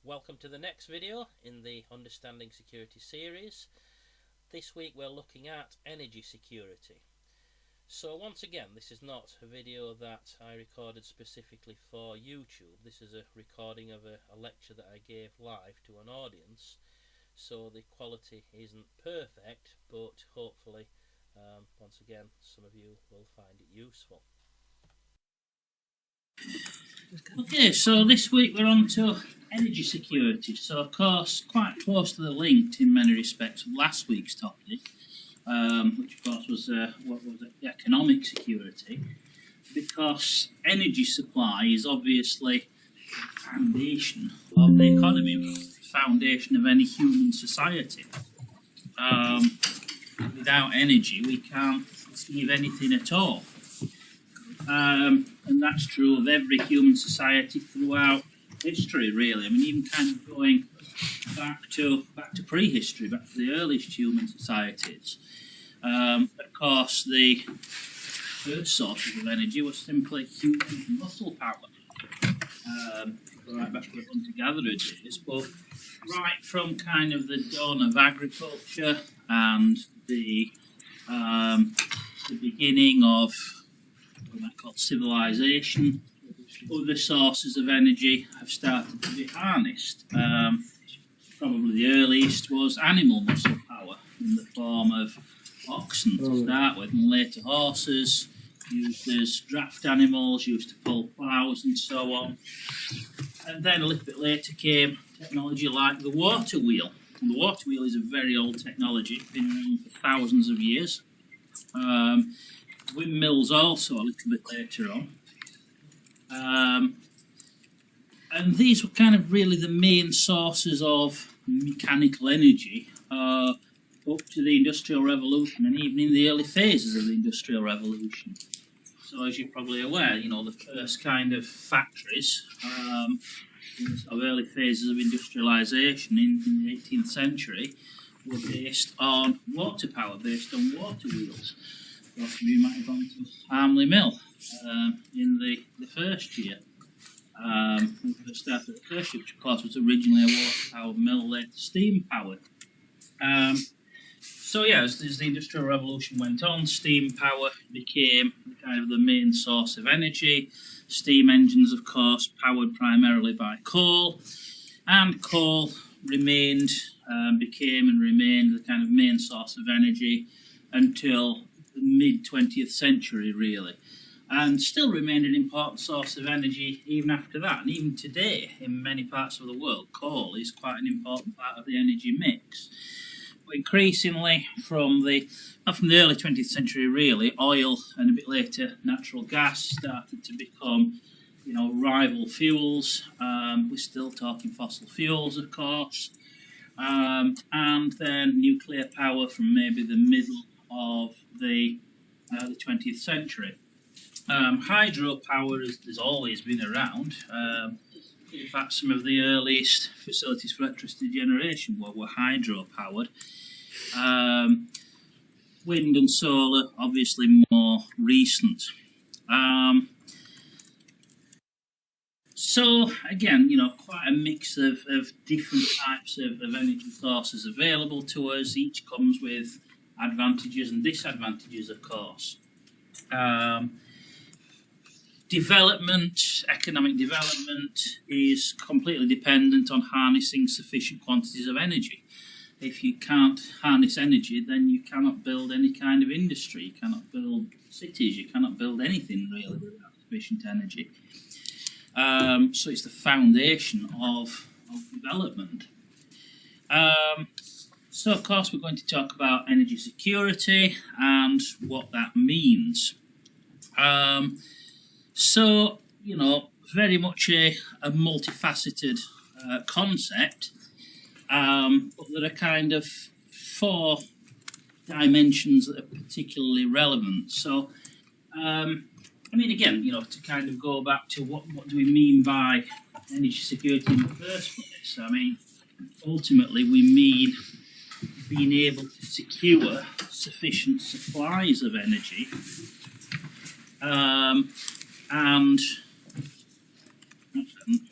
Welcome to the next video in the Understanding Security series. This week we're looking at energy security. So once again, this is not a video that I recorded specifically for YouTube. This is a recording of a lecture that I gave live to an audience. So the quality isn't perfect, but hopefully, once again, some of you will find it useful. Okay, so this week we're on to energy security. So of course, quite closely linked in many respects with last week's topic, which of course was economic security, because energy supply is obviously the foundation of the economy, the foundation of any human society. Without energy, we can't achieve anything at all. And that's true of every human society throughout history, really. I mean, even kind of going back to prehistory, back to the earliest human societies. Of course, the first sources of energy was simply human muscle power, right back to the hunter-gatherer days. But right from kind of the dawn of agriculture and the beginning of what I call civilization, other sources of energy have started to be harnessed. Probably the earliest was animal muscle power in the form of oxen to start with, and later horses, used as draft animals, used to pull ploughs and so on. And then a little bit later came technology like the water wheel. And the water wheel is a very old technology, it's been around for thousands of years. Windmills also a little bit later on. And these were kind of really the main sources of mechanical energy up to the Industrial Revolution and even in the early phases of the Industrial Revolution. So as you're probably aware, you know, the first kind of factories in the sort of early phases of industrialisation in the 18th century were based on water power, based on water wheels. You might have gone to Harmley Mill in the first year. When we started the first year, which of course was originally a water-powered mill, later steam-powered. So yeah, as the Industrial Revolution went on, steam power became kind of the main source of energy. Steam engines, of course, powered primarily by coal, and coal became and remained the kind of main source of energy until the mid-20th century, really, and still remained an important source of energy even after that. And even today, in many parts of the world, coal is quite an important part of the energy mix. But increasingly, from the early 20th century, really, oil and a bit later natural gas started to become, you know, rival fuels. We're still talking fossil fuels, of course, and then nuclear power from maybe the middle of the 20th century. Hydropower has always been around. In fact, some of the earliest facilities for electricity generation were hydro-powered. Wind and solar, obviously more recent. So again, you know, quite a mix of different types of energy sources available to us. Each comes with advantages and disadvantages, of course. Economic development is completely dependent on harnessing sufficient quantities of energy. If you can't harness energy, then you cannot build any kind of industry, you cannot build cities, you cannot build anything really without sufficient energy. So it's the foundation of development. So, of course, we're going to talk about energy security and what that means. So, you know, very much a multifaceted concept, but there are kind of four dimensions that are particularly relevant. So, I mean, again, you know, to kind of go back to what do we mean by energy security in the first place? I mean, ultimately, we mean being able to secure sufficient supplies of energy and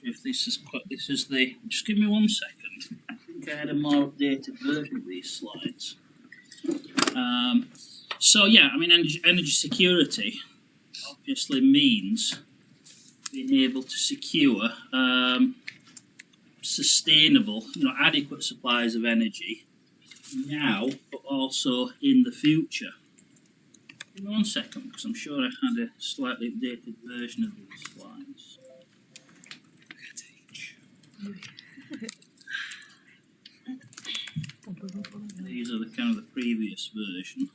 if this is the. Just give me 1 second. I think I had a more updated version of these slides. So yeah, I mean, energy security obviously means being able to secure sustainable, adequate supplies of energy now, but also in the future. Give me 1 second, because I'm sure I had a slightly updated version of these slides. These are the kind of the previous version.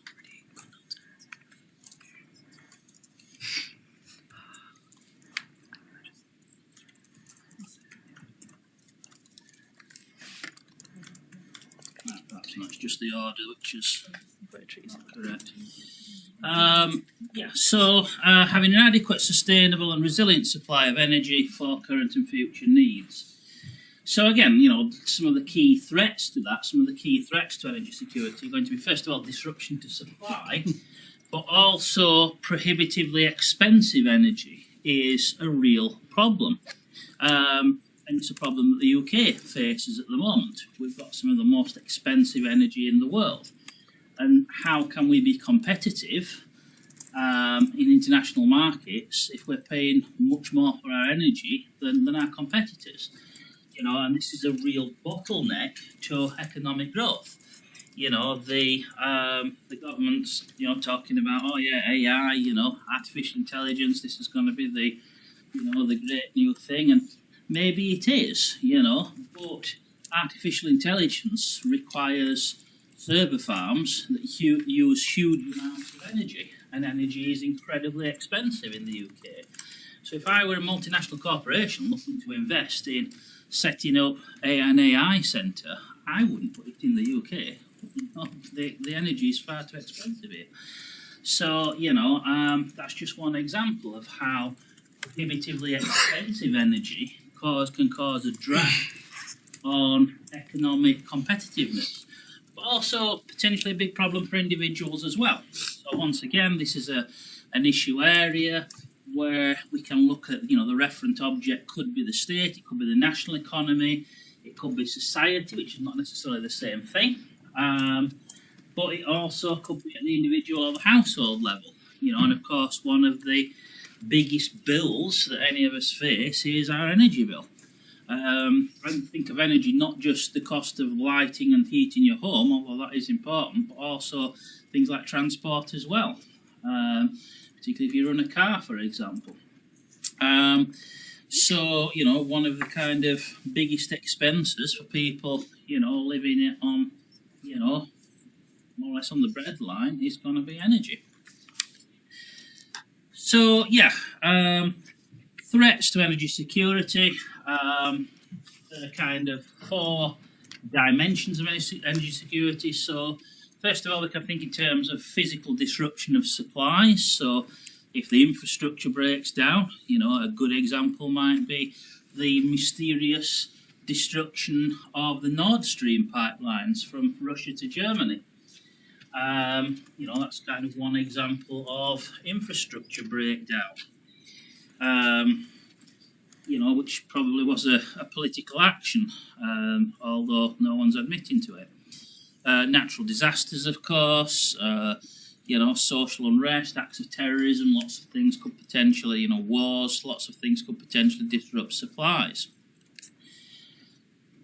That's just the order, which is correct. So having an adequate, sustainable and resilient supply of energy for current and future needs. So again, some of the key threats to that, some of the key threats to energy security are going to be, first of all, disruption to supply, but also prohibitively expensive energy is a real problem. And it's a problem that the UK faces at the moment. We've got some of the most expensive energy in the world. And how can we be competitive in international markets if we're paying much more for our energy than our competitors? And this is a real bottleneck to economic growth. The government's talking about, oh yeah, AI, artificial intelligence. This is going to be the great new thing, and maybe it is, but artificial intelligence requires server farms that use huge amounts of energy, and energy is incredibly expensive in the UK. So if I were a multinational corporation looking to invest in setting up an AI centre, I wouldn't put it in the UK. The energy is far too expensive here. So, that's just one example of how prohibitively expensive energy can cause a drag on economic competitiveness, but also potentially a big problem for individuals as well. So once again, this is an issue area where we can look at, the referent object could be the state, it could be the national economy, it could be society, which is not necessarily the same thing, but it also could be at the individual or the household level. And of course, one of the biggest bills that any of us face is our energy bill. And think of energy not just the cost of lighting and heating your home, although that is important, but also things like transport as well, particularly if you run a car, for example. So, one of the kind of biggest expenses for people, living on, more or less on the breadline is going to be energy. So, yeah, threats to energy security. There are kind of 4 dimensions of energy security. So, first of all, we can think in terms of physical disruption of supplies. So, if the infrastructure breaks down, a good example might be the mysterious destruction of the Nord Stream pipelines from Russia to Germany. That's kind of one example of infrastructure breakdown, which probably was a political action, although no one's admitting to it. Natural disasters, of course, social unrest, acts of terrorism, lots of things could potentially, wars, lots of things could potentially disrupt supplies.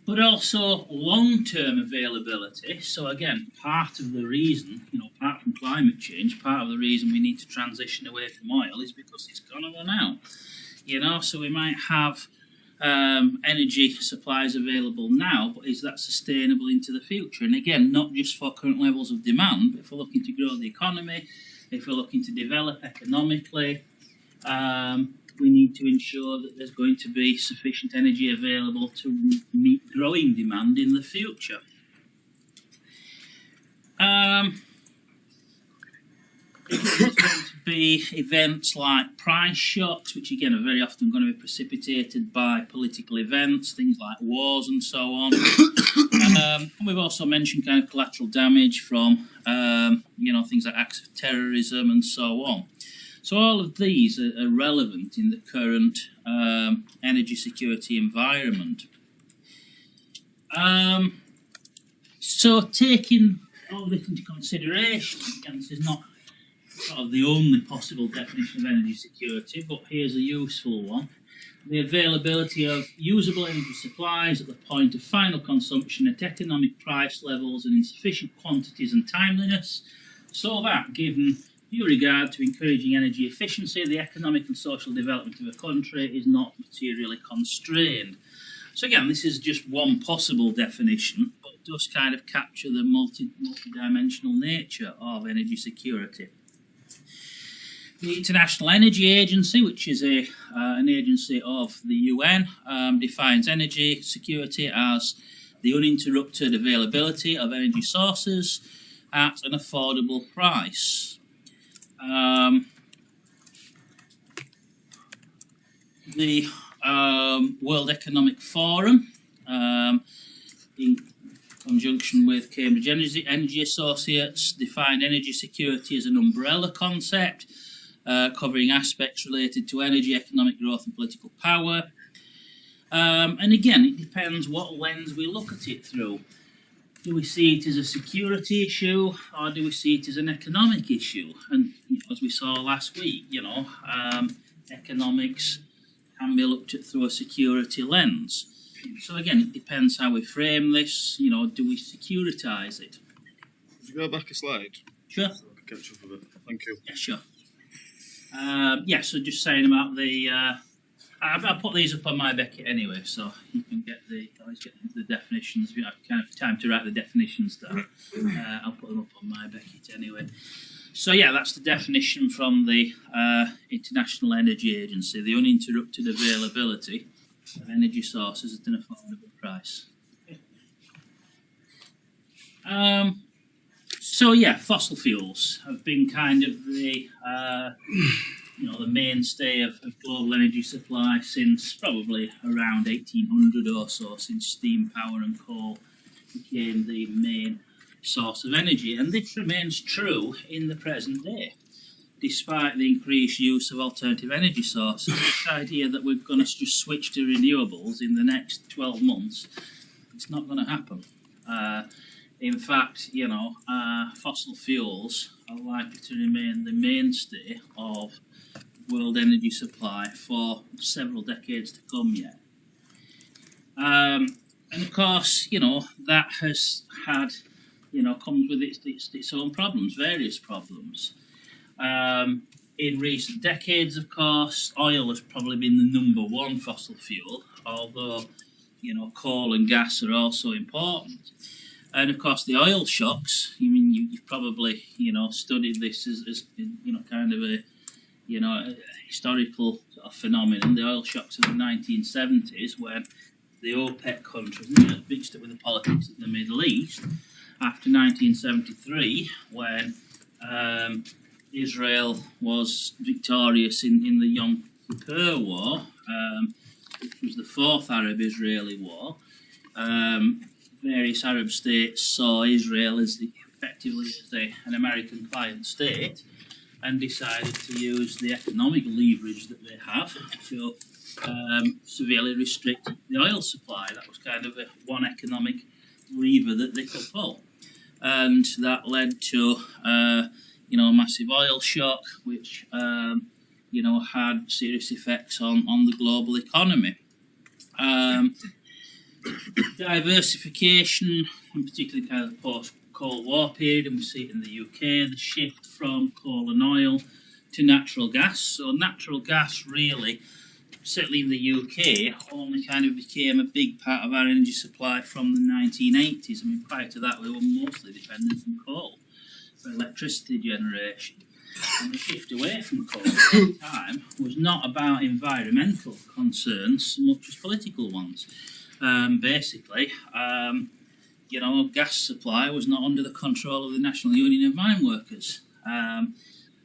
But also long-term availability. So again, part of the reason, apart from climate change, part of the reason we need to transition away from oil is because it's going to run out. So we might have energy supplies available now, but is that sustainable into the future? And again, not just for current levels of demand, but if we're looking to grow the economy, if we're looking to develop economically, we need to ensure that there's going to be sufficient energy available to meet growing demand in the future. There's going to be events like price shocks, which again are very often going to be precipitated by political events, things like wars and so on. And we've also mentioned kind of collateral damage from, things like acts of terrorism and so on. So all of these are relevant in the current energy security environment. So taking all this into consideration, again, this is not sort of the only possible definition of energy security, but here's a useful one. The availability of usable energy supplies at the point of final consumption at economic price levels and in sufficient quantities and timeliness, so that, given due regard to encouraging energy efficiency, the economic and social development of a country is not materially constrained. So again, this is just one possible definition, but it does kind of capture the multi-dimensional nature of energy security. The International Energy Agency, which is an agency of the UN, defines energy security as the uninterrupted availability of energy sources at an affordable price. The World Economic Forum, in conjunction with Cambridge Energy Associates, defined energy security as an umbrella concept covering aspects related to energy, economic growth and political power. And again, it depends what lens we look at it through. Do we see it as a security issue, or do we see it as an economic issue? And as we saw last week, economics can be looked at through a security lens. So again, it depends how we frame this. Do we securitize it? Could you go back a slide? Sure. So I can catch up a bit. Thank you. Yeah, sure. So just saying about the... I'll put these up on my Beckett anyway, so you can get the definitions. If you have kind of time to write the definitions down, I'll put them up on my Beckett anyway. So yeah, that's the definition from the International Energy Agency: the uninterrupted availability of energy sources at an affordable price. So yeah, fossil fuels have been kind of the the mainstay of global energy supply since probably around 1800 or so, since steam power and coal became the main source of energy, and this remains true in the present day. Despite the increased use of alternative energy sources, this idea that we're going to just switch to renewables in the next 12 months, it's not going to happen. In fact, fossil fuels are likely to remain the mainstay of world energy supply for several decades to come yet. And of course, that has had, comes with its own problems, various problems. In recent decades, of course, oil has probably been the number one fossil fuel, although, coal and gas are also important. And of course, the oil shocks, you've probably, studied this as kind of a historical sort of phenomenon. The oil shocks of the 1970s, when the OPEC countries mixed up with the politics of the Middle East. After 1973, when Israel was victorious in the Yom Kippur War, which was the fourth Arab-Israeli war, various Arab states saw Israel as effectively as an American client state, and decided to use the economic leverage that they have to severely restrict the oil supply. That was kind of one economic lever that they could pull, and that led to a massive oil shock, which had serious effects on the global economy. Diversification, and particularly kind of the post-Cold War period, and we see it in the UK, the shift from coal and oil to natural gas. So natural gas really, certainly in the UK, only kind of became a big part of our energy supply from the 1980s. Prior to that we were mostly dependent on coal for electricity generation. And the shift away from coal at the time was not about environmental concerns so much as political ones. Basically, gas supply was not under the control of the National Union of Mine Workers.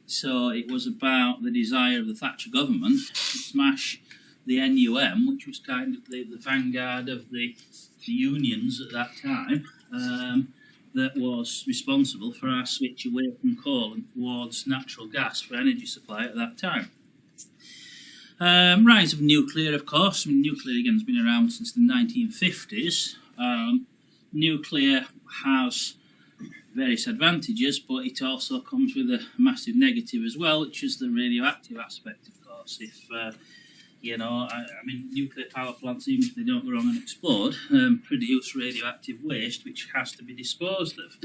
So it was about the desire of the Thatcher government to smash the NUM, which was kind of the vanguard of the unions at that time, that was responsible for our switch away from coal and towards natural gas for energy supply at that time. Rise of nuclear, of course. I mean, nuclear again has been around since the 1950s. Nuclear has various advantages, but it also comes with a massive negative as well, which is the radioactive aspect, of course. If I mean, nuclear power plants, even if they don't go wrong and explode, produce radioactive waste which has to be disposed of.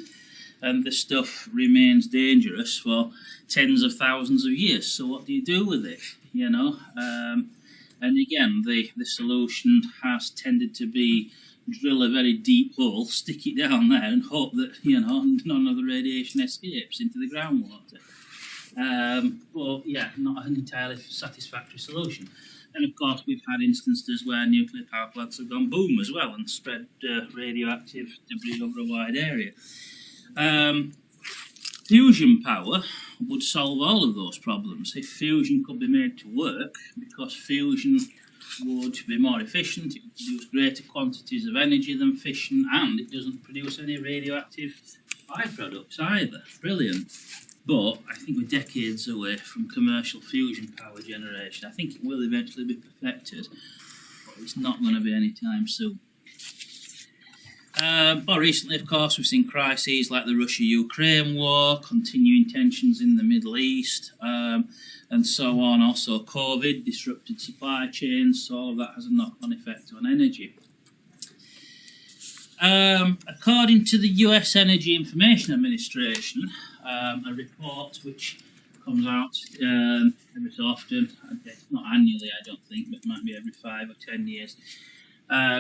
And the stuff remains dangerous for tens of thousands of years. So what do you do with it? And again, the solution has tended to be drill a very deep hole, stick it down there, and hope that none of the radiation escapes into the groundwater. But yeah, not an entirely satisfactory solution. And of course, we've had instances where nuclear power plants have gone boom as well and spread radioactive debris over a wide area. Fusion power would solve all of those problems if fusion could be made to work, because fusion would be more efficient, it would produce greater quantities of energy than fission, and it doesn't produce any radioactive byproducts either. Brilliant. But I think we're decades away from commercial fusion power generation. I think it will eventually be perfected, but it's not going to be anytime soon. More recently, of course, we've seen crises like the Russia-Ukraine war, continuing tensions in the Middle East, and so on. Also, COVID disrupted supply chains, so all of that has a knock-on effect on energy. According to the US Energy Information Administration, a report which comes out every so often, not annually I don't think, but it might be every 5 or 10 years,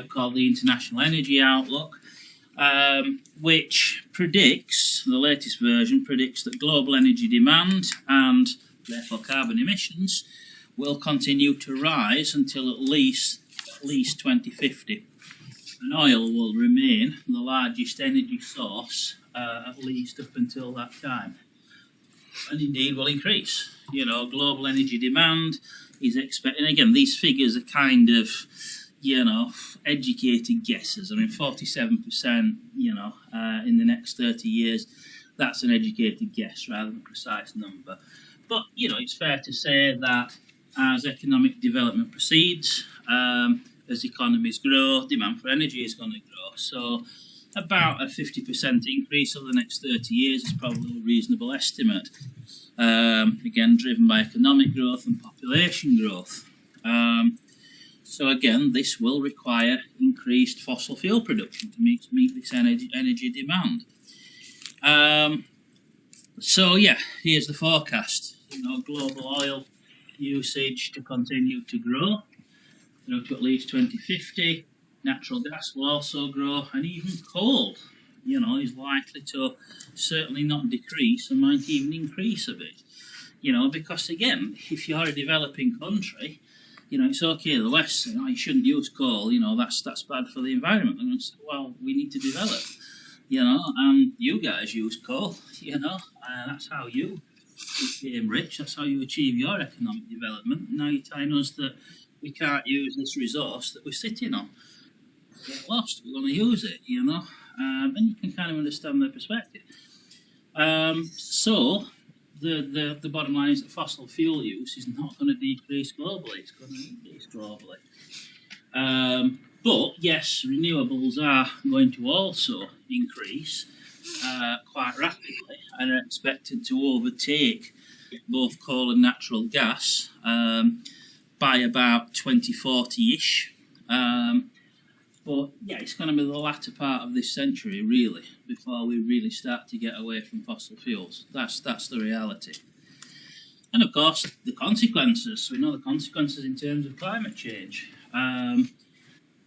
called the International Energy Outlook, which predicts, the latest version predicts that global energy demand and therefore carbon emissions will continue to rise until at least 2050. And oil will remain the largest energy source at least up until that time, and indeed will increase. Global energy demand is expected, and again, these figures are kind of educated guesses. I mean, 47%, in the next 30 years, that's an educated guess rather than a precise number. But, it's fair to say that as economic development proceeds, as economies grow, demand for energy is going to grow. So about a 50% increase over the next 30 years is probably a reasonable estimate. Again, driven by economic growth and population growth. So again, this will require increased fossil fuel production to meet this energy demand. So yeah, here's the forecast. Global oil usage to continue to grow, to at least 2050. Natural gas will also grow, and even coal, is likely to certainly not decrease and might even increase a bit. Because again, if you're a developing country, it's okay, the West say, you shouldn't use coal, that's bad for the environment. And say, well, we need to develop, and you guys use coal, and that's how you became rich, that's how you achieve your economic development. Now you're telling us that we can't use this resource that we're sitting on. Get lost, we're going to use it, and you can kind of understand their perspective. So the bottom line is that fossil fuel use is not going to decrease globally, it's going to increase globally. But yes, renewables are going to also increase quite rapidly and are expected to overtake both coal and natural gas by about 2040-ish. But yeah, it's going to be the latter part of this century, really, before we really start to get away from fossil fuels. That's the reality. And of course, the consequences. We know the consequences in terms of climate change.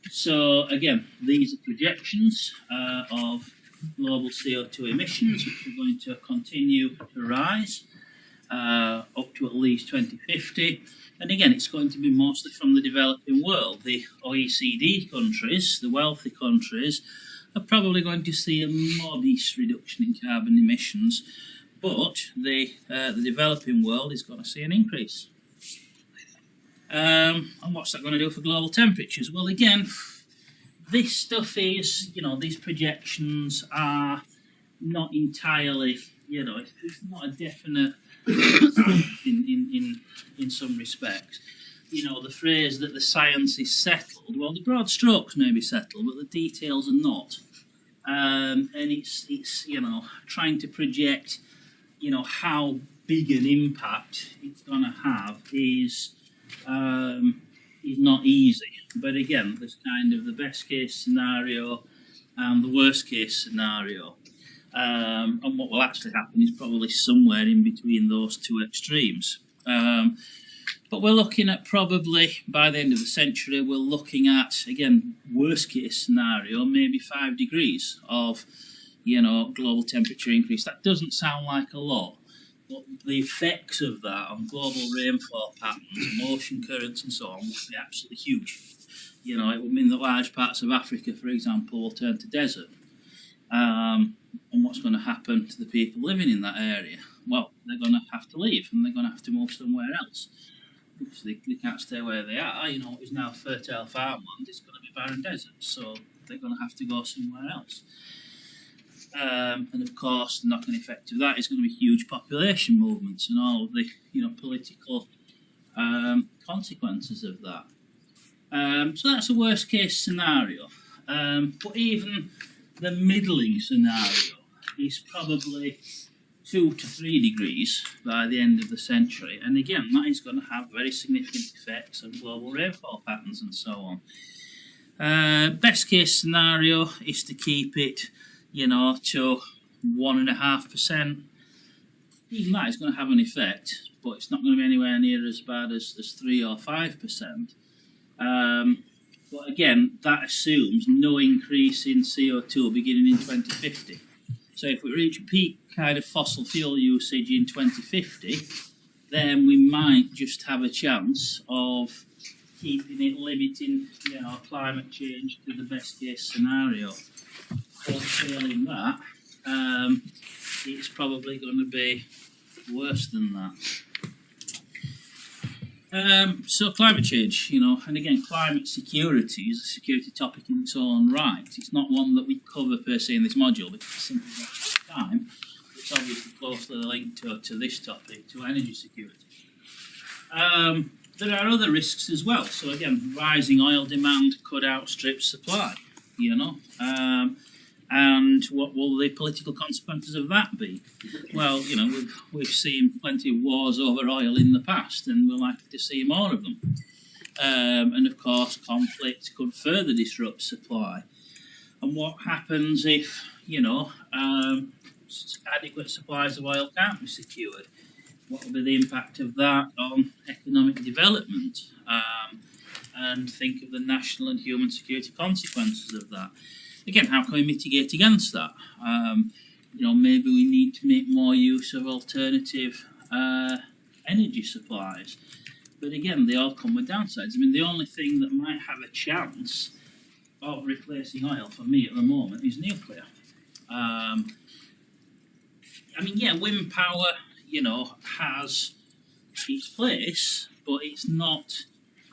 So again, these are projections of global CO2 emissions, which are going to continue to rise up to at least 2050. And again, it's going to be mostly from the developing world. The OECD countries, the wealthy countries, are probably going to see a modest reduction in carbon emissions, but the developing world is going to see an increase. And what's that going to do for global temperatures? Well, again, this stuff is, these projections are not entirely, it's not a definite in some respects. The phrase that the science is settled, well, the broad strokes may be settled, but the details are not. And it's trying to project, how big an impact it's going to have is not easy. But again, there's kind of the best case scenario and the worst case scenario. And what will actually happen is probably somewhere in between those two extremes. But we're looking at probably, by the end of the century, we're looking at, again, worst case scenario, maybe 5 degrees of, global temperature increase. That doesn't sound like a lot, but the effects of that on global rainfall patterns and ocean currents and so on will be absolutely huge. It will mean that large parts of Africa, for example, will turn to desert. And what's going to happen to the people living in that area? Well, they're going to have to leave and they're going to have to move somewhere else. Because they can't stay where they are. What is now fertile farmland is going to be barren desert, so they're going to have to go somewhere else. And of course, the knock-on effect of that is going to be huge population movements and all of the political consequences of that. So that's a worst-case scenario. But even the middling scenario is probably 2 to 3 degrees by the end of the century, and again, that is going to have very significant effects on global rainfall patterns and so on. Best case scenario is to keep it, to 1.5%. Even that is going to have an effect, but it's not going to be anywhere near as bad as 3 or 5%. But again, that assumes no increase in CO2 beginning in 2050. So if we reach peak kind of fossil fuel usage in 2050, then we might just have a chance of keeping it, limiting, climate change to the best case scenario. But failing that, it's probably going to be worse than that. So climate change, and again, climate security is a security topic in its own right. It's not one that we cover per se in this module because it's simply not enough time. It's obviously closely linked to this topic, to energy security. There are other risks as well. So again, rising oil demand could outstrip supply, and what will the political consequences of that be? Well, we've seen plenty of wars over oil in the past, and we're likely to see more of them. And of course, conflict could further disrupt supply. And what happens if, adequate supplies of oil can't be secured? What will be the impact of that on economic development? And think of the national and human security consequences of that. Again, how can we mitigate against that? Maybe we need to make more use of alternative energy supplies. But again, they all come with downsides. The only thing that might have a chance of replacing oil for me at the moment is nuclear. Wind power, has its place, but it's not.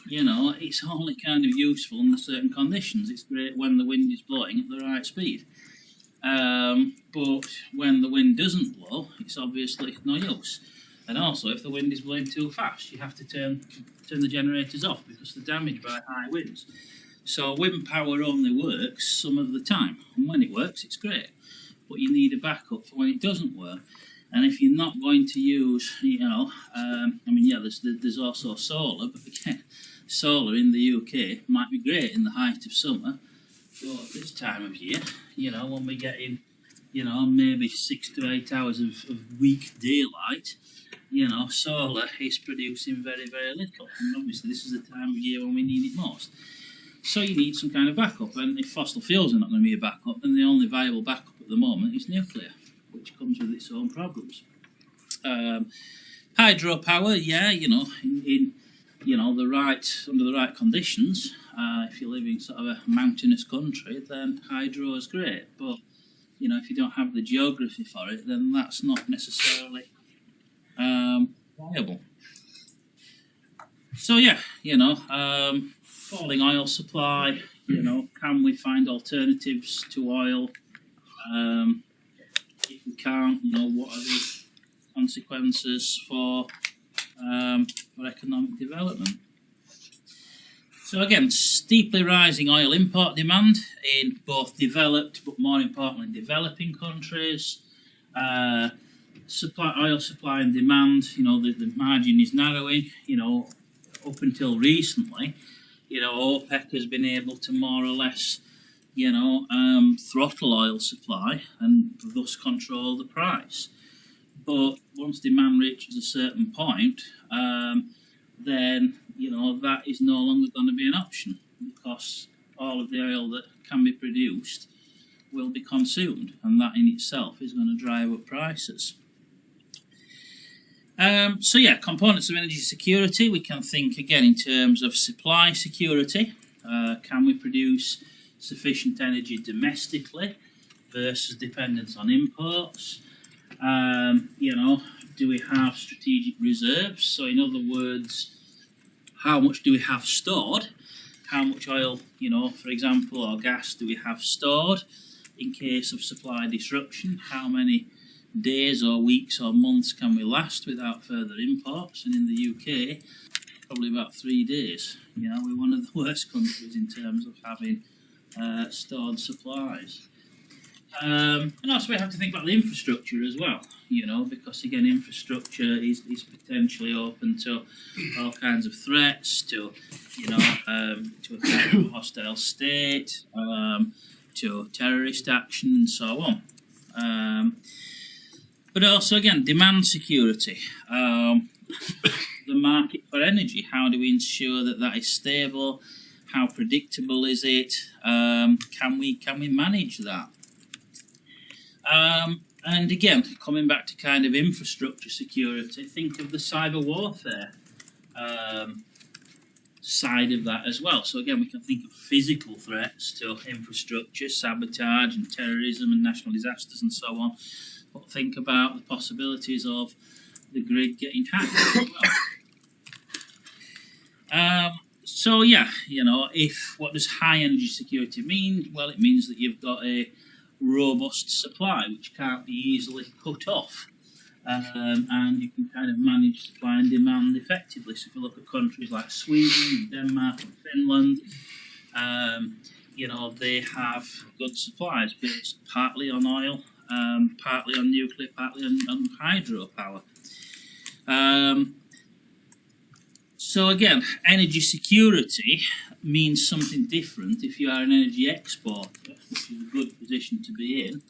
It's only kind of useful under certain conditions. It's great when the wind is blowing at the right speed. But when the wind doesn't blow, it's obviously no use. And also, if the wind is blowing too fast, you have to turn the generators off because they're damaged by high winds. So wind power only works some of the time. And when it works, it's great. But you need a backup for when it doesn't work. And if you're not going to use, there's also solar, but again, solar in the UK might be great in the height of summer, but at this time of year, when we're getting, maybe 6 to 8 hours of weak daylight, solar is producing very, very little. And obviously this is the time of year when we need it most. So you need some kind of backup, and if fossil fuels are not going to be a backup, then the only viable backup at the moment is nuclear, which comes with its own problems. Hydropower, under the right conditions, if you live in sort of a mountainous country, then hydro is great. But if you don't have the geography for it, then that's not necessarily viable. So falling oil supply. Can we find alternatives to oil? If we can't, what are the consequences for economic development? So again, steeply rising oil import demand in both developed, but more importantly, developing countries. Oil supply and demand, the margin is narrowing. Up until recently, OPEC has been able to more or less, throttle oil supply and thus control the price. But once demand reaches a certain point, then that is no longer going to be an option, because all of the oil that can be produced will be consumed, and that in itself is going to drive up prices. So yeah, components of energy security, we can think again in terms of supply security. Can we produce sufficient energy domestically versus dependence on imports? Do we have strategic reserves? So in other words, how much do we have stored? How much oil, for example, or gas do we have stored in case of supply disruption? How many days or weeks or months can we last without further imports? And in the UK, probably about 3 days. We're one of the worst countries in terms of having stored supplies. And also we have to think about the infrastructure as well, because again, infrastructure is potentially open to all kinds of threats, to a kind of hostile state, to terrorist action and so on. But also again, demand security, the market for energy. How do we ensure that is stable? How predictable is it? Can we manage that? And again, coming back to kind of infrastructure security, think of the cyber warfare side of that as well. So again, we can think of physical threats to infrastructure, sabotage and terrorism and national disasters and so on. But think about the possibilities of the grid getting hacked as well. So yeah, what does high energy security mean? Well, it means that you've got a robust supply which can't be easily cut off, and you can kind of manage supply and demand effectively. So if you look at countries like Sweden, Denmark and Finland, they have good supplies based partly on oil, partly on nuclear, partly on hydropower. So again, energy security means something different if you are an energy exporter, which is a good position to be in,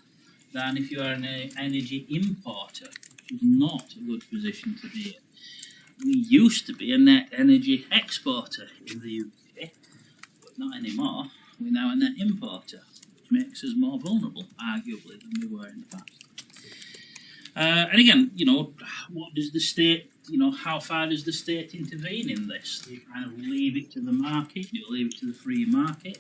than if you are an energy importer, which is not a good position to be in. We used to be a net energy exporter in the UK, but not anymore. We're now a net importer, which makes us more vulnerable, arguably, than we were in the past. And again, what does the state, how far does the state intervene in this? Do you kind of leave it to the market? Do you leave it to the free market?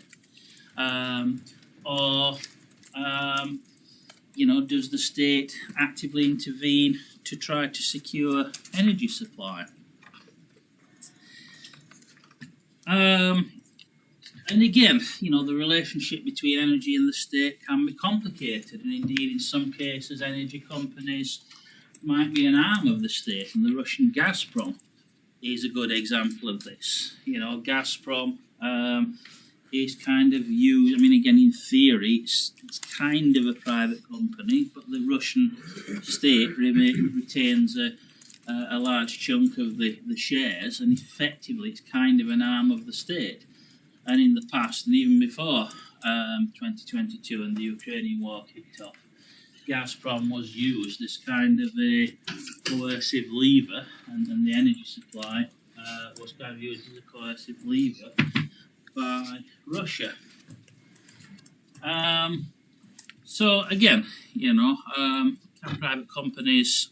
Does the state actively intervene to try to secure energy supply? And again, the relationship between energy and the state can be complicated, and indeed in some cases energy companies might be an arm of the state, and the Russian Gazprom is a good example of this. Gazprom is kind of used, again, in theory, it's kind of a private company, but the Russian state retains a large chunk of the shares, and effectively it's kind of an arm of the state. And in the past, and even before 2022 and the Ukrainian war kicked off, Gazprom was used as kind of a coercive lever, and the energy supply was kind of used as a coercive lever by Russia. So again, can private companies,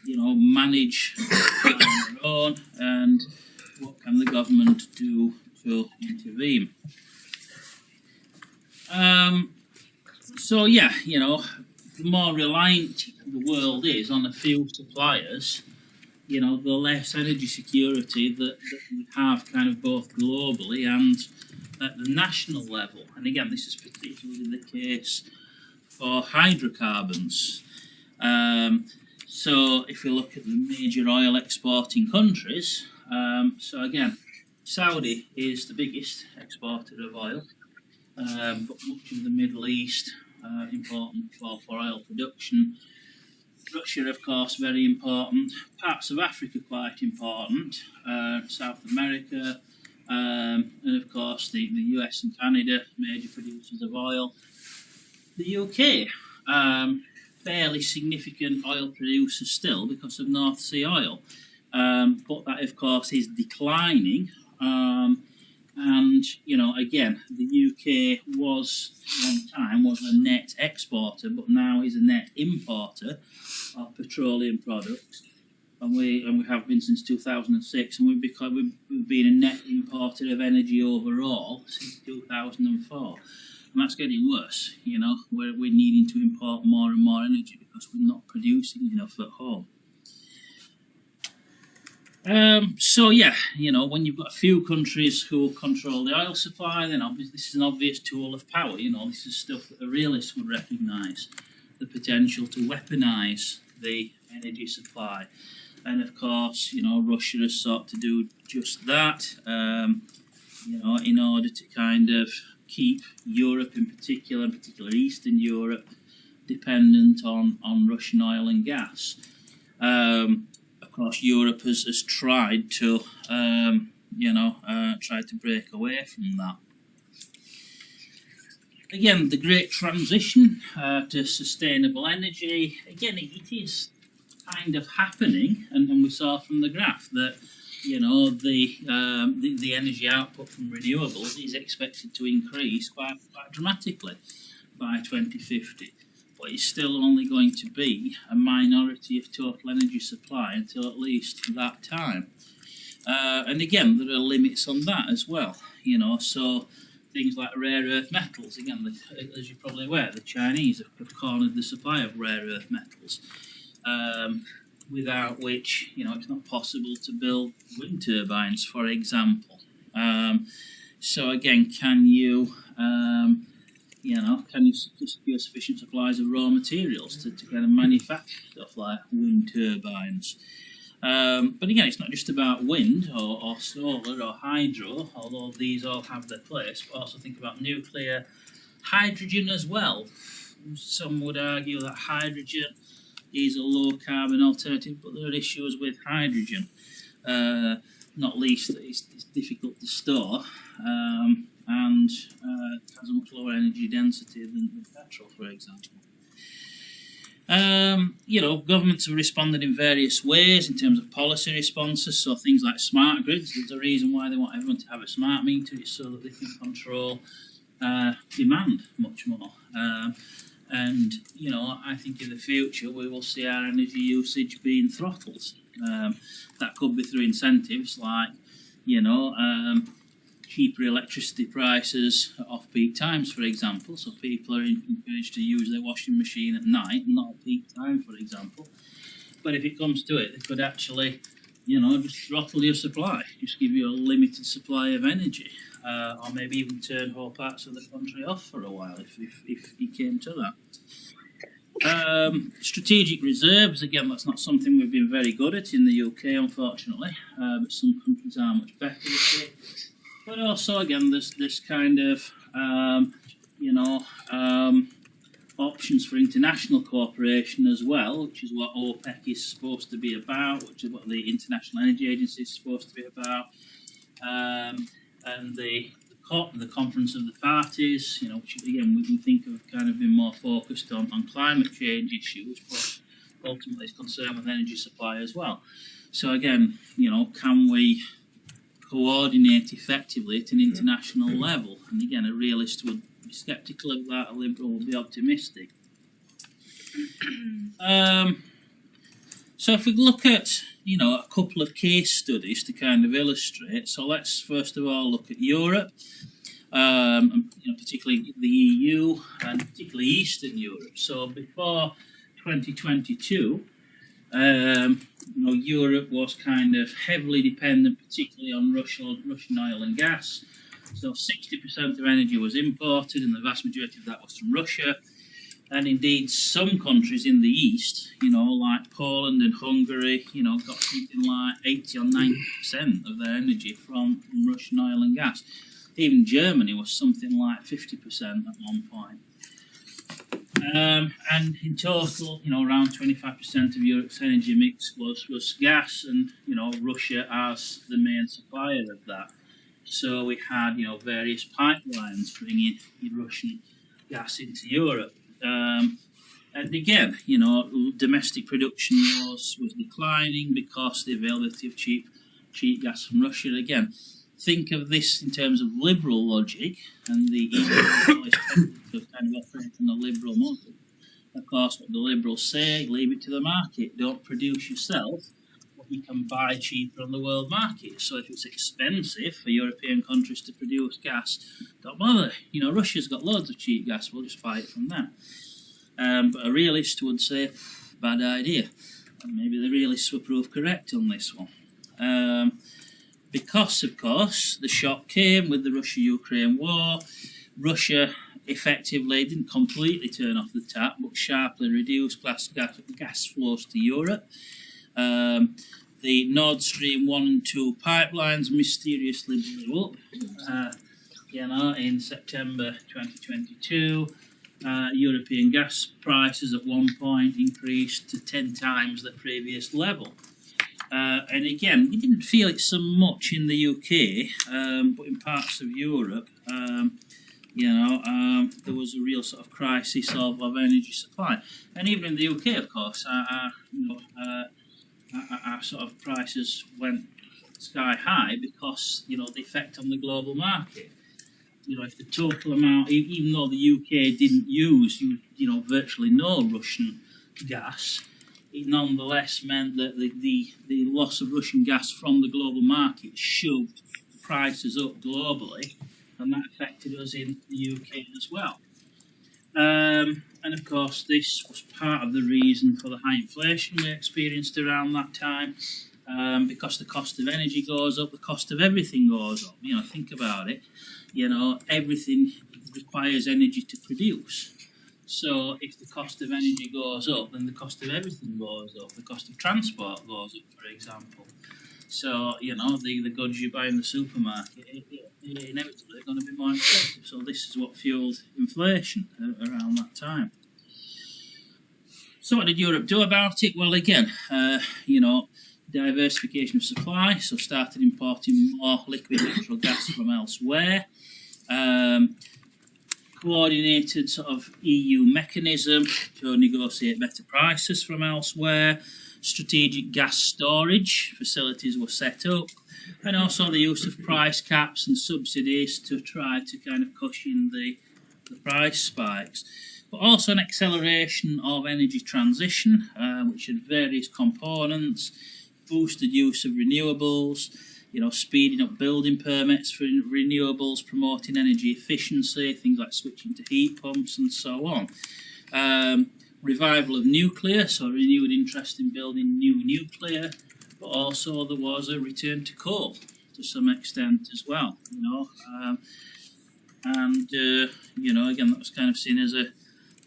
manage on their own, and what can the government do to intervene? So yeah, the more reliant the world is on a few suppliers, the less energy security that we have kind of both globally and at the national level. And again, this is particularly the case for hydrocarbons. So if we look at the major oil exporting countries, so again, Saudi is the biggest exporter of oil, but much of the Middle East important for oil production. Russia, of course, very important. Parts of Africa quite important. South America, and of course the US and Canada, major producers of oil. The UK, fairly significant oil producer still because of North Sea oil, but that of course is declining. And you know, again, the UK was one time a net exporter, but now is a net importer of petroleum products, and we have been since 2006, and we've been a net importer of energy overall since 2004. And that's getting worse, you know, we're needing to import more and more energy because we're not producing enough at home. So yeah, you know, when you've got a few countries who control the oil supply, then obviously this is an obvious tool of power. You know, this is stuff that a realist would recognise, the potential to weaponise the energy supply. And of course, you know, Russia has sought to do just that, you know, in order to kind of keep Europe in particular, Eastern Europe, dependent on Russian oil and gas. Of course, Europe has tried to, tried to break away from that. Again, the great transition to sustainable energy, again, it is kind of happening, and we saw from the graph that, you know, the energy output from renewables is expected to increase quite dramatically by 2050. But it's still only going to be a minority of total energy supply until at least that time. And again, there are limits on that as well, you know, so things like rare earth metals, again, as you're probably aware, the Chinese have cornered the supply of rare earth metals, without which, you know, it's not possible to build wind turbines, for example. So again, can you secure sufficient supplies of raw materials to kind of manufacture stuff like wind turbines? But again, it's not just about wind or solar or hydro, although these all have their place, but also think about nuclear, hydrogen as well. Some would argue that hydrogen is a low-carbon alternative, but there are issues with hydrogen, not least that it's difficult to store, and has a much lower energy density than petrol, for example. You know, governments have responded in various ways in terms of policy responses, so things like smart grids. There's a reason why they want everyone to have a smart meter, it's so that they can control demand much more. And, you know, I think in the future we will see our energy usage being throttled. That could be through incentives like, you know, cheaper electricity prices at off-peak times, for example. So people are encouraged to use their washing machine at night, not at peak time, for example. But if it comes to it, they could actually, you know, just throttle your supply, just give you a limited supply of energy, or maybe even turn whole parts of the country off for a while if it came to that. Strategic reserves, again, that's not something we've been very good at in the UK, unfortunately, but some countries are much better at it. But also, again, there's this kind of, options for international cooperation as well, which is what OPEC is supposed to be about, which is what the International Energy Agency is supposed to be about, and the COP, the Conference of the Parties, you know, which again we can think of kind of been more focused on climate change issues, but ultimately is concerned with energy supply as well. So again, you know, can we coordinate effectively at an international level? And again, a realist would be sceptical of that, a liberal would be optimistic. So if we look at, you know, a couple of case studies to kind of illustrate, so let's first of all look at Europe, and, you know, particularly the EU and particularly Eastern Europe. So before 2022, you know, Europe was kind of heavily dependent, particularly on Russian oil and gas. So 60% of energy was imported, and the vast majority of that was from Russia. And indeed, some countries in the east, you know, like Poland and Hungary, you know, got something like 80 or 90% of their energy from Russian oil and gas. Even Germany was something like 50% at one point. And in total, you know, around 25% of Europe's energy mix was gas, and, you know, Russia as the main supplier of that. So we had, you know, various pipelines bringing Russian gas into Europe. And again, you know, domestic production was declining because the availability of cheap gas from Russia. Again, think of this in terms of liberal logic, and the EU always tended to kind of operate on a liberal model. Of course, what the liberals say, leave it to the market. Don't produce yourself what you can buy cheaper on the world market. So if it's expensive for European countries to produce gas, don't bother. You know, Russia's got loads of cheap gas. We'll just buy it from there. But a realist would say, bad idea. And maybe the realists were proved correct on this one. Because, of course, the shock came with the Russia-Ukraine war. Russia effectively didn't completely turn off the tap, but sharply reduced gas flows to Europe. The Nord Stream 1 and 2 pipelines mysteriously blew up, you know, in September 2022. European gas prices at one point increased to 10 times the previous level. And again, you didn't feel it so much in the UK, but in parts of Europe, you know, there was a real sort of crisis of energy supply. And even in the UK, of course, you know, our sort of prices went sky high because, you know, the effect on the global market. You know, if the total amount, even though the UK didn't use, you know, virtually no Russian gas, it nonetheless meant that the loss of Russian gas from the global market shoved prices up globally, and that affected us in the UK as well. And of course, this was part of the reason for the high inflation we experienced around that time, because the cost of energy goes up, the cost of everything goes up. You know, think about it. You know, everything requires energy to produce. So if the cost of energy goes up, then the cost of everything goes up. The cost of transport goes up, for example. So, you know, the goods you buy in the supermarket, inevitably are going to be more expensive. So this is what fueled inflation around that time. So what did Europe do about it? Well, again, you know, diversification of supply. So started importing more liquid natural gas from elsewhere. Coordinated sort of EU mechanism to negotiate better prices from elsewhere. Strategic gas storage facilities were set up, and also the use of price caps and subsidies to try to kind of cushion the price spikes. But also an acceleration of energy transition, which had various components, boosted use of renewables, you know, speeding up building permits for renewables, promoting energy efficiency, things like switching to heat pumps and so on. Revival of nuclear, so renewed interest in building new nuclear, but also there was a return to coal to some extent as well, you know. You know, again, that was kind of seen as a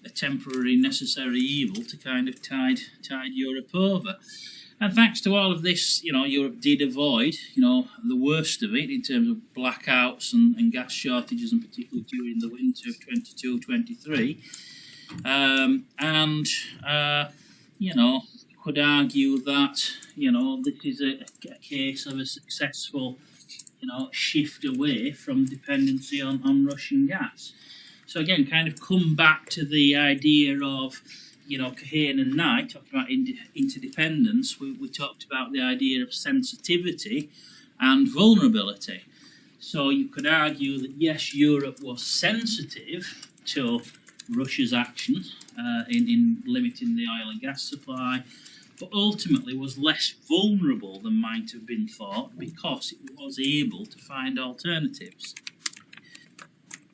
temporary necessary evil to kind of tide Europe over. And thanks to all of this, you know, Europe did avoid, you know, the worst of it in terms of blackouts and gas shortages, and particularly during the winter of 22-23. You know, could argue that, you know, this is a case of a successful, you know, shift away from dependency on Russian gas. So again, kind of come back to the idea of, you know, Kahane and Knight talked about interdependence. We talked about the idea of sensitivity and vulnerability. So you could argue that, yes, Europe was sensitive to Russia's actions in limiting the oil and gas supply, but ultimately was less vulnerable than might have been thought because it was able to find alternatives.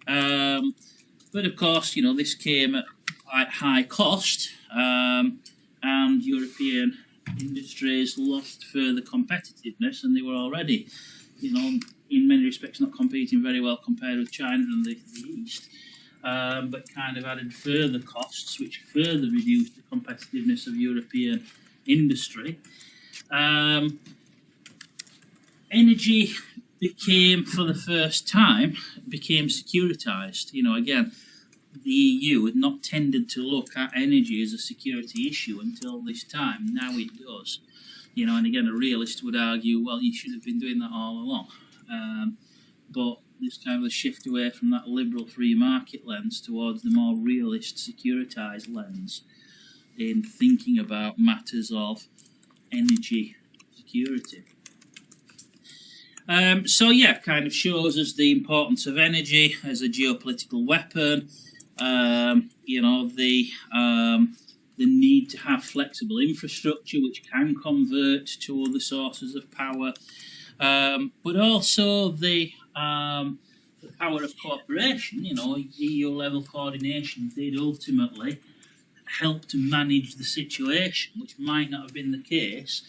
But of course, you know, this came at quite high cost, and European industries lost further competitiveness, and they were already, you know, in many respects not competing very well compared with China and the East. but kind of added further costs, which further reduced the competitiveness of European industry. Energy became, for the first time, securitized. Again, the EU had not tended to look at energy as a security issue until this time. Now it does. And again, a realist would argue, well, you should have been doing that all along. But there's kind of a shift away from that liberal free market lens towards the more realist securitized lens in thinking about matters of energy security. So yeah, kind of shows us the importance of energy as a geopolitical weapon. The need to have flexible infrastructure which can convert to other sources of power, but also the power of cooperation. EU level coordination did ultimately help to manage the situation, which might not have been the case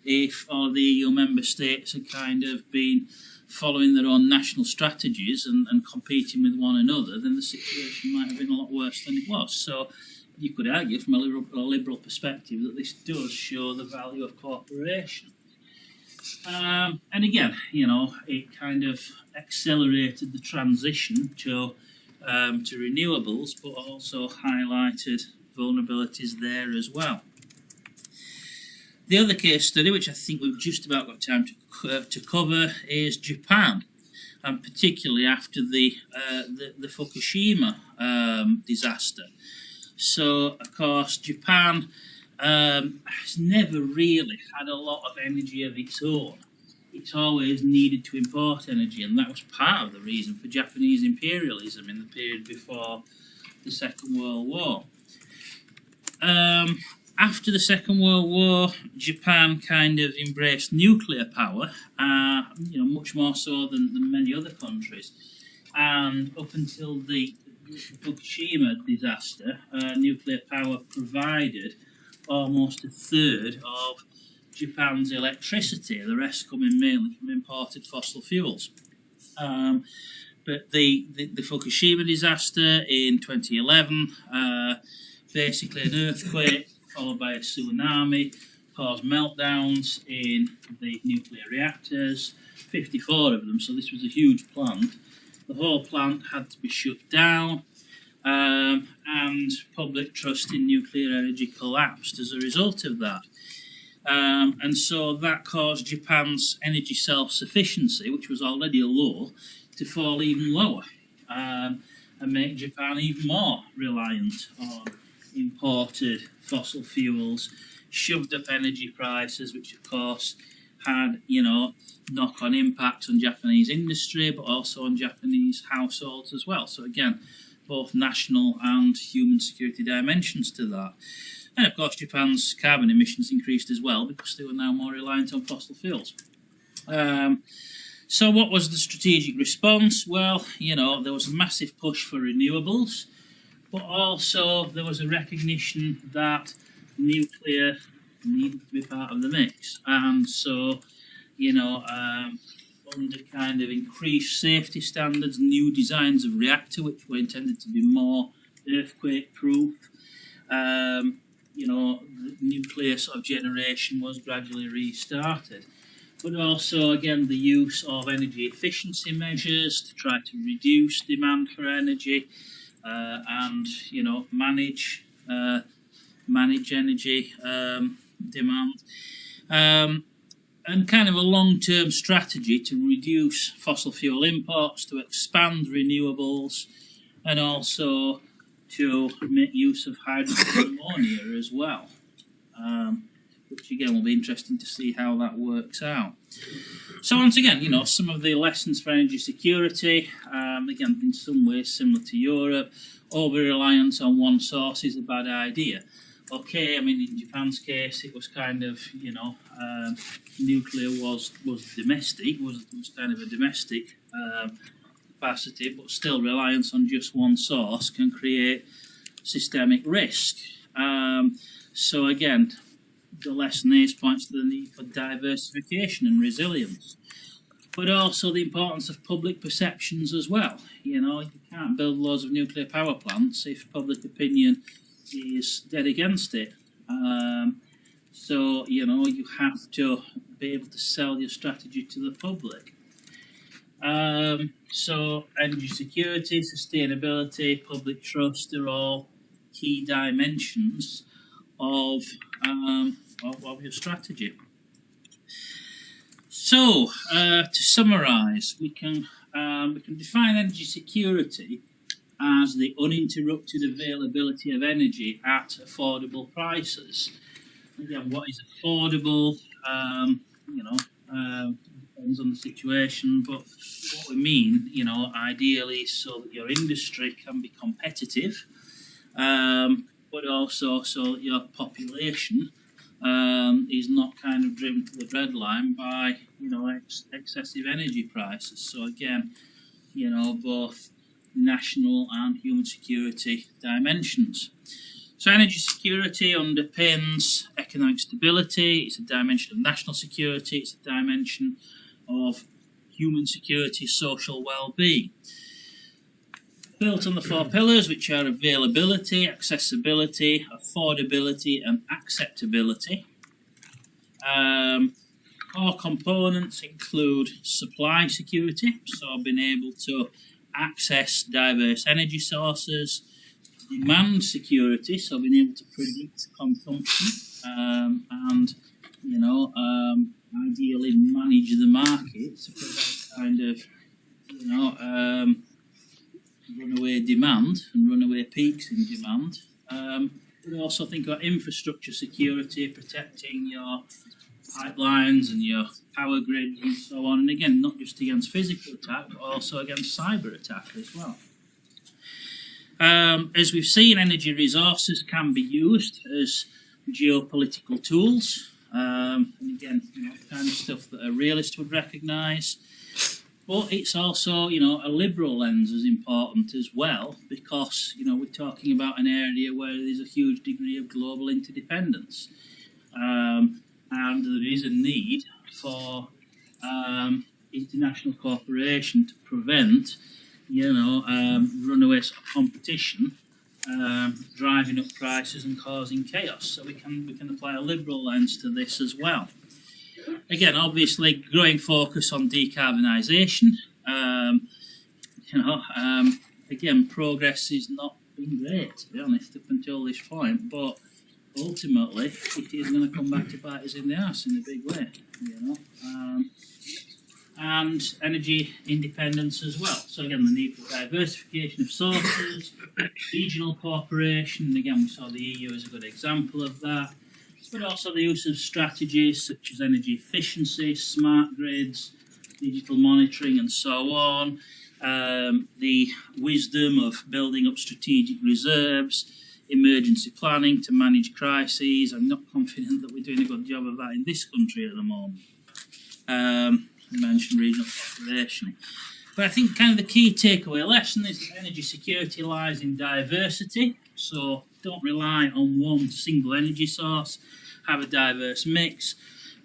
if all the EU member states had kind of been following their own national strategies and competing with one another. Then the situation might have been a lot worse than it was. So you could argue from a liberal perspective that this does show the value of cooperation. And again, it kind of accelerated the transition to renewables, but also highlighted vulnerabilities there as well. The other case study, which I think we've just about got time to cover, is Japan, and particularly after the Fukushima disaster. So, of course, Japan has never really had a lot of energy of its own. It's always needed to import energy, and that was part of the reason for Japanese imperialism in the period before the Second World War. After the Second World War, Japan kind of embraced nuclear power, much more so than many other countries. And up until the Fukushima disaster, nuclear power provided almost a third of Japan's electricity, the rest coming mainly from imported fossil fuels. But the Fukushima disaster in 2011, basically an earthquake followed by a tsunami, caused meltdowns in the nuclear reactors, 54 of them, so this was a huge plant. The whole plant had to be shut down, and public trust in nuclear energy collapsed as a result of that. And so that caused Japan's energy self-sufficiency, which was already low, to fall even lower, and make Japan even more reliant on imported fossil fuels, shoved up energy prices, which of course had, knock-on impact on Japanese industry, but also on Japanese households as well. So again, both national and human security dimensions to that. And of course, Japan's carbon emissions increased as well because they were now more reliant on fossil fuels. So what was the strategic response? Well, there was a massive push for renewables, but also there was a recognition that nuclear needed to be part of the mix. And so, under kind of increased safety standards, new designs of reactor, which were intended to be more earthquake-proof, the nuclear sort of generation was gradually restarted. But also, again, the use of energy efficiency measures to try to reduce demand for energy, and manage energy demand, and kind of a long-term strategy to reduce fossil fuel imports, to expand renewables, and also to make use of hydrogen ammonia as well, which again will be interesting to see how that works out. So once again, some of the lessons for energy security, again, in some ways similar to Europe. Over-reliance on one source is a bad idea. Okay, in Japan's case, it was kind of, nuclear was domestic, was kind of a domestic capacity, but still reliance on just one source can create systemic risk. So again, the lesson is points to the need for diversification and resilience. but also the importance of public perceptions as well. You know, you can't build loads of nuclear power plants if public opinion is dead against it. So, you know, you have to be able to sell your strategy to the public. So energy security, sustainability, public trust are all key dimensions of your strategy. So, to summarise, we can define energy security as the uninterrupted availability of energy at affordable prices. Again, what is affordable? You know, depends on the situation, but what we mean, you know, ideally, so that your industry can be competitive, but also so that your population is not kind of driven to the breadline by, you know, excessive energy prices. So again, you know, both national and human security dimensions. So energy security underpins economic stability, it's a dimension of national security, it's a dimension of human security, social well-being. Built on the 4 pillars, which are availability, accessibility, affordability and acceptability. Core components include supply security, so being able to access diverse energy sources, demand security, so being able to predict consumption, and, you know, ideally manage the market to prevent kind of, you know, runaway demand and runaway peaks in demand. We also think about infrastructure security, protecting your pipelines and your power grids and so on. And again, not just against physical attack, but also against cyber attack as well. As we've seen, energy resources can be used as geopolitical tools. And again, you know, kind of stuff that a realist would recognise. But it's also, you know, a liberal lens is important as well, because, you know, we're talking about an area where there's a huge degree of global interdependence. And there is a need for international cooperation to prevent, you know, runaway sort of competition, driving up prices and causing chaos. So we can apply a liberal lens to this as well. Again, obviously, growing focus on decarbonisation. You know, again, progress has not been great, to be honest, up until this point. But ultimately, it is going to come back to bite us in the arse in a big way. You know, and energy independence as well. So again, the need for diversification of sources, regional cooperation. And again, we saw the EU as a good example of that. But also the use of strategies such as energy efficiency, smart grids, digital monitoring and so on. The wisdom of building up strategic reserves, emergency planning to manage crises. I'm not confident that we're doing a good job of that in this country at the moment. I mentioned regional cooperation. But I think kind of the key takeaway lesson is that energy security lies in diversity. So don't rely on one single energy source. Have a diverse mix.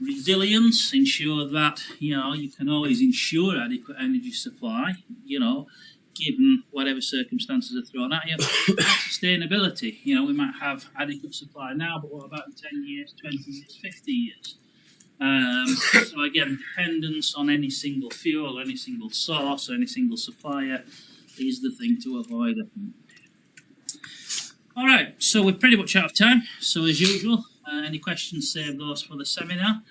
Resilience, ensure that, you know, you can always ensure adequate energy supply, you know, given whatever circumstances are thrown at you. Sustainability, you know, we might have adequate supply now, but what about in 10 years, 20 years, 50 years? So again, dependence on any single fuel, any single source, any single supplier is the thing to avoid, I think. All right, so we're pretty much out of time. So as usual, any questions, save those for the seminar.